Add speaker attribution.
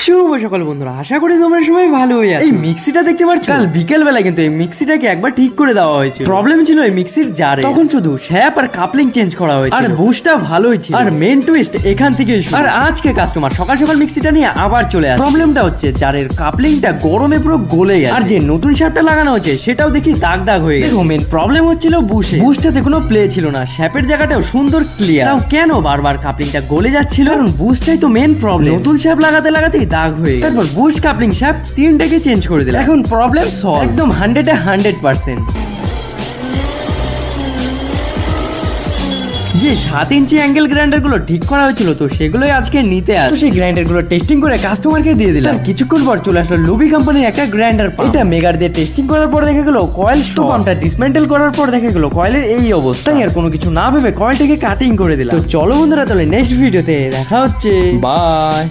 Speaker 1: শুভ সকাল বন্ধুরা, আশা করি তোমরা সবাই ভালোই আছো। এই মিক্সিটা দেখতে পাচ্ছ, কাল বিকেল বেলা কিন্তু এই মিক্সিটাকে একবার ঠিক করে দেওয়া হয়েছিল। প্রবলেম ছিল এই মিক্সির জারে, তখন শুধু শ্যাপ আর কাপলিং চেঞ্জ করা হয়েছিল, আর বুশটা ভালোই ছিল। আর মেন টুইস্ট এখান থেকেই শুরু। আর আজকে কাস্টমার সকাল সকাল মিক্সিটা নিয়ে আবার চলে আসে। প্রবলেমটা হচ্ছে জারের কাপলিংটা গরমে পুরো গলে গেছে, আর যে নতুন শ্যাপটা লাগানো হয়েছে সেটাও দেখি দাগ দাগ হয়ে গেছে। মেন প্রবলেম হচ্ছিল বুশটাতে কোনো প্লে ছিল না, শ্যাপের জায়গাটাও সুন্দর ক্লিয়ার। তাও কেন বারবার কাপলিংটা গলে যাচ্ছিল? কারণ বুশটাই তো মেন প্রবলেম। নতুন শ্যাপ লাগাতে লাগাতেই দাগ হয়ে, তারপর বুশ কাপলিং শ্যাপ তিনটাকে চেঞ্জ করে দিলাম। এখন প্রবলেম সলভ, একদম 100% যে 7 ইঞ্চি অ্যাঙ্গেল গ্রাইন্ডার গুলো ঠিক করা হয়েছিল, তো সেগুলোই আজকে নিতে আসে। তো সেই গ্রাইন্ডার গুলো টেস্টিং করে কাস্টমারকে দিয়ে দিলাম। কিছুক্ষণ পর চলে আসলো লুবি কোম্পানির একটা গ্রাইন্ডার পাম্প। এটা মেগার দিয়ে টেস্টিং করার পর দেখা গেল কয়েল পাম্পটা ডিসমেন্টেল করার পর দেখা গেল কয়েলের এই অবস্থায়। আর কোনো কিছু না ভেবে কয়েলটাকে কাটিং করে দিলাম। তো চলো বন্ধুরা, তাহলে নেক্সট ভিডিওতে দেখা হচ্ছে, বাই।